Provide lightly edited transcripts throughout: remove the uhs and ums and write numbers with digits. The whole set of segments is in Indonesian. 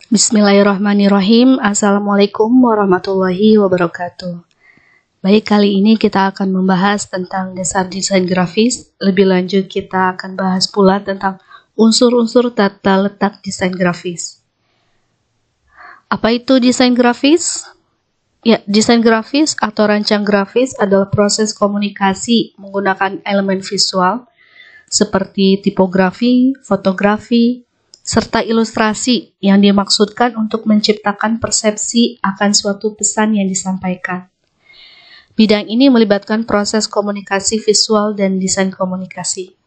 Bismillahirrahmanirrahim. Assalamualaikum warahmatullahi wabarakatuh. Baik, kali ini kita akan membahas tentang dasar desain grafis. Lebih lanjut kita akan bahas pula tentang unsur-unsur tata letak desain grafis. Apa itu desain grafis? Ya, desain grafis atau rancang grafis adalah proses komunikasi menggunakan elemen visual seperti tipografi, fotografi, serta ilustrasi yang dimaksudkan untuk menciptakan persepsi akan suatu pesan yang disampaikan. Bidang ini melibatkan proses komunikasi visual dan desain komunikasi.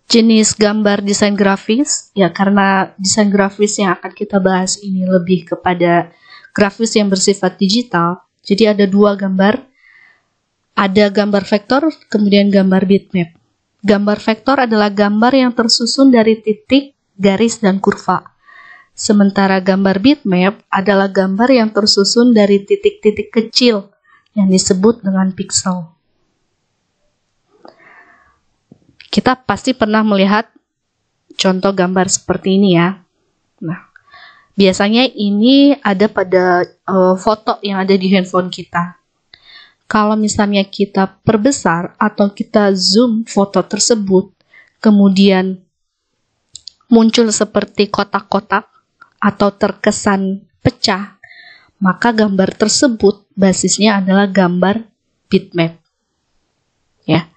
Jenis gambar desain grafis, ya karena desain grafis yang akan kita bahas ini lebih kepada grafis yang bersifat digital, jadi ada dua gambar, ada gambar vektor, kemudian gambar bitmap. Gambar vektor adalah gambar yang tersusun dari titik, garis, dan kurva. Sementara gambar bitmap adalah gambar yang tersusun dari titik-titik kecil yang disebut dengan piksel. Kita pasti pernah melihat contoh gambar seperti ini ya. Nah, biasanya ini ada pada foto yang ada di handphone kita. Kalau misalnya kita perbesar atau kita zoom foto tersebut, kemudian muncul seperti kotak-kotak atau terkesan pecah, maka gambar tersebut basisnya adalah gambar bitmap. Ya,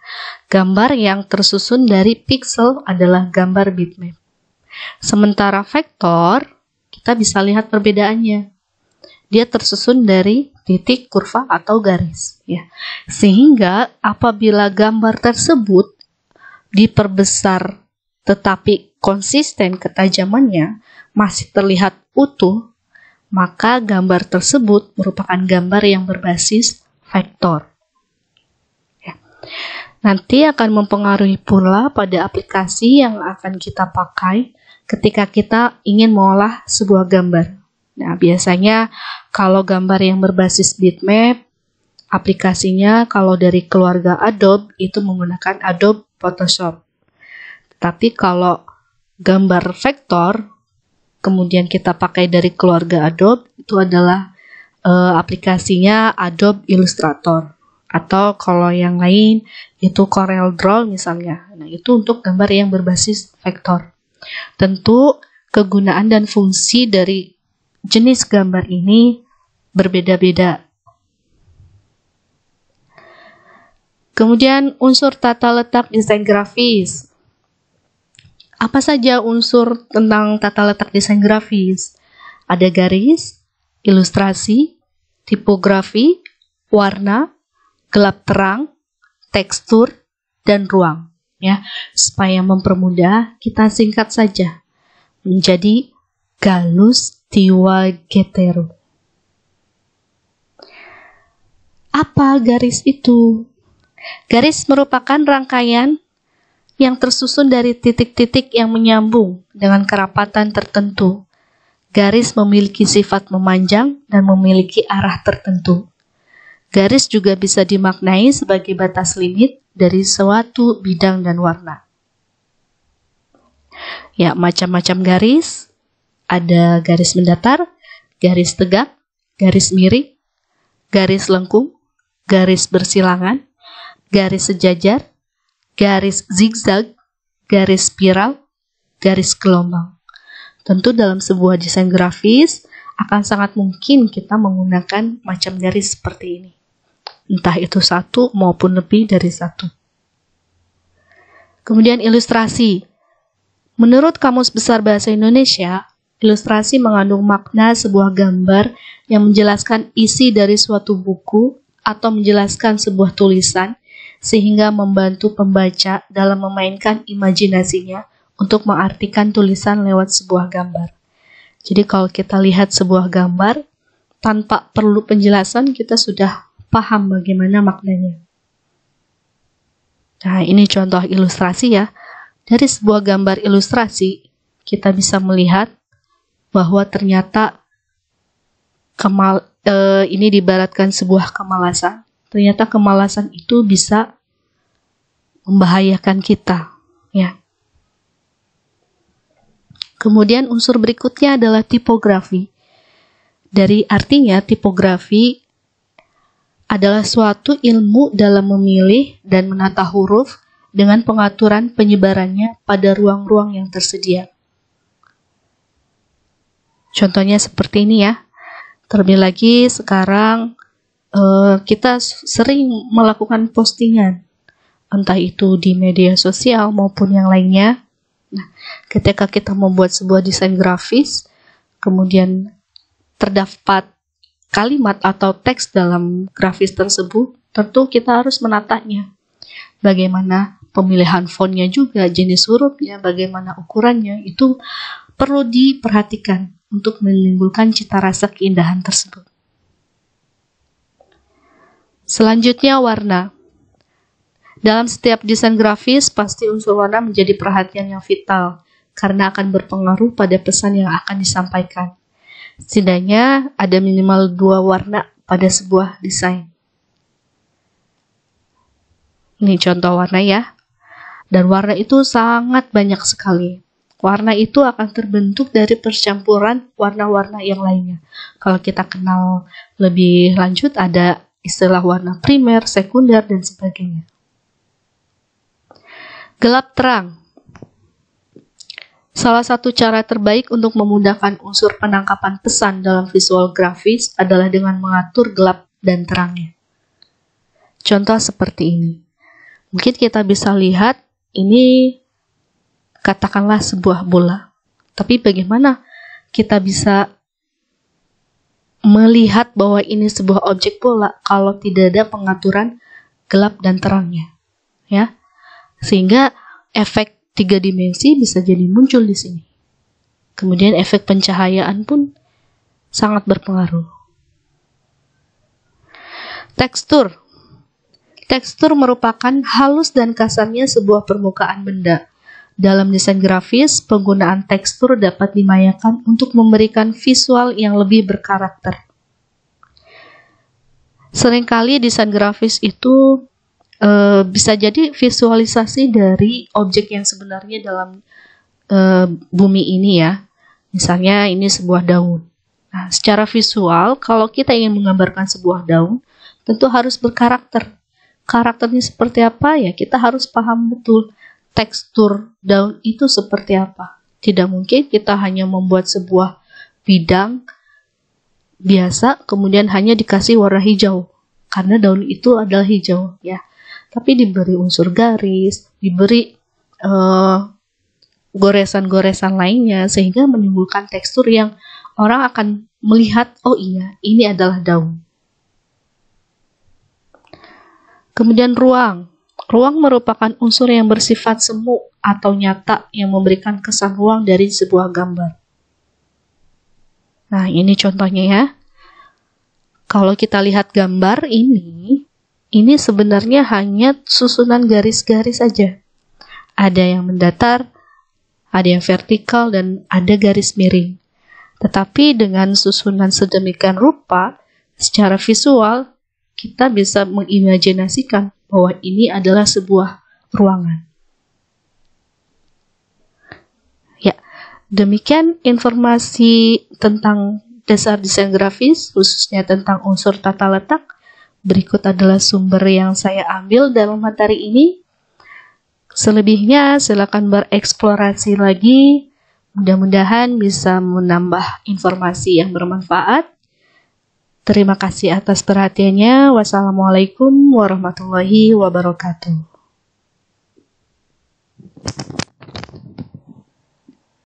gambar yang tersusun dari piksel adalah gambar bitmap. Sementara vektor, kita bisa lihat perbedaannya. Dia tersusun dari titik, kurva, atau garis. Ya. Sehingga apabila gambar tersebut diperbesar tetapi konsisten ketajamannya masih terlihat utuh, maka gambar tersebut merupakan gambar yang berbasis vektor. Ya. Nanti akan mempengaruhi pula pada aplikasi yang akan kita pakai ketika kita ingin mengolah sebuah gambar. Nah, biasanya kalau gambar yang berbasis bitmap, aplikasinya kalau dari keluarga Adobe itu menggunakan Adobe Photoshop. Tapi kalau gambar vektor, kemudian kita pakai dari keluarga Adobe, itu adalah aplikasinya Adobe Illustrator. Atau kalau yang lain itu Corel Draw misalnya. Nah, itu untuk gambar yang berbasis vektor. Tentu kegunaan dan fungsi dari jenis gambar ini berbeda-beda. Kemudian unsur tata letak desain grafis. Apa saja unsur tentang tata letak desain grafis? Ada garis, ilustrasi, tipografi, warna, gelap terang, tekstur, dan ruang. Ya, supaya mempermudah, kita singkat saja menjadi Gallus Tiwagetero. Apa garis itu? Garis merupakan rangkaian yang tersusun dari titik-titik yang menyambung dengan kerapatan tertentu. Garis memiliki sifat memanjang dan memiliki arah tertentu. Garis juga bisa dimaknai sebagai batas limit dari suatu bidang dan warna. Ya, macam-macam garis. Ada garis mendatar, garis tegak, garis miring, garis lengkung, garis bersilangan, garis sejajar, garis zigzag, garis spiral, garis gelombang. Tentu dalam sebuah desain grafis akan sangat mungkin kita menggunakan macam garis seperti ini. Entah itu satu maupun lebih dari satu. Kemudian ilustrasi. Menurut Kamus Besar Bahasa Indonesia, ilustrasi mengandung makna sebuah gambar yang menjelaskan isi dari suatu buku atau menjelaskan sebuah tulisan sehingga membantu pembaca dalam memainkan imajinasinya untuk mengartikan tulisan lewat sebuah gambar. Jadi kalau kita lihat sebuah gambar, tanpa perlu penjelasan kita sudah paham bagaimana maknanya. Nah, ini contoh ilustrasi ya. Dari sebuah gambar ilustrasi, kita bisa melihat bahwa ternyata ini diibaratkan sebuah kemalasan. Ternyata kemalasan itu bisa membahayakan kita, ya. Kemudian unsur berikutnya adalah tipografi. Dari artinya tipografi adalah suatu ilmu dalam memilih dan menata huruf dengan pengaturan penyebarannya pada ruang-ruang yang tersedia. Contohnya seperti ini ya. Terlebih lagi sekarang kita sering melakukan postingan, entah itu di media sosial maupun yang lainnya. Nah, ketika kita membuat sebuah desain grafis, kemudian terdapat kalimat atau teks dalam grafis tersebut, tentu kita harus menatanya. Bagaimana pemilihan fontnya juga, jenis hurufnya, bagaimana ukurannya, itu perlu diperhatikan untuk menimbulkan cita rasa keindahan tersebut. Selanjutnya warna. Dalam setiap desain grafis, pasti unsur warna menjadi perhatian yang vital, karena akan berpengaruh pada pesan yang akan disampaikan. Setidaknya ada minimal 2 warna pada sebuah desain. Ini contoh warna ya. Dan warna itu sangat banyak sekali. Warna itu akan terbentuk dari percampuran warna-warna yang lainnya. Kalau kita kenal lebih lanjut, ada istilah warna primer, sekunder, dan sebagainya. Gelap terang. Salah satu cara terbaik untuk memudahkan unsur penangkapan pesan dalam visual grafis adalah dengan mengatur gelap dan terangnya. Contoh seperti ini. Mungkin kita bisa lihat ini katakanlah sebuah bola. Tapi bagaimana kita bisa melihat bahwa ini sebuah objek bola kalau tidak ada pengaturan gelap dan terangnya, ya? Sehingga efek 3 dimensi bisa jadi muncul di sini. Kemudian efek pencahayaan pun sangat berpengaruh. Tekstur. Tekstur merupakan halus dan kasarnya sebuah permukaan benda. Dalam desain grafis, penggunaan tekstur dapat dimayakan untuk memberikan visual yang lebih berkarakter. Seringkali desain grafis itu bisa jadi visualisasi dari objek yang sebenarnya dalam bumi ini ya. Misalnya ini sebuah daun. Nah, secara visual, kalau kita ingin menggambarkan sebuah daun, tentu harus berkarakter. Karakternya seperti apa ya? Kita harus paham betul tekstur daun itu seperti apa. Tidak mungkin kita hanya membuat sebuah bidang biasa, kemudian hanya dikasih warna hijau. Karena daun itu adalah hijau ya. Tapi diberi unsur garis, diberi goresan-goresan lainnya, sehingga menimbulkan tekstur yang orang akan melihat, oh iya, ini adalah daun. Kemudian ruang. Ruang merupakan unsur yang bersifat semu atau nyata yang memberikan kesan ruang dari sebuah gambar. Nah, ini contohnya ya. Kalau kita lihat gambar ini sebenarnya hanya susunan garis-garis saja. Ada yang mendatar, ada yang vertikal, dan ada garis miring. Tetapi dengan susunan sedemikian rupa, secara visual, kita bisa mengimajinasikan bahwa ini adalah sebuah ruangan. Ya, demikian informasi tentang dasar desain grafis, khususnya tentang unsur tata letak. Berikut adalah sumber yang saya ambil dalam materi ini. Selebihnya silakan bereksplorasi lagi. Mudah-mudahan bisa menambah informasi yang bermanfaat. Terima kasih atas perhatiannya. Wassalamualaikum warahmatullahi wabarakatuh.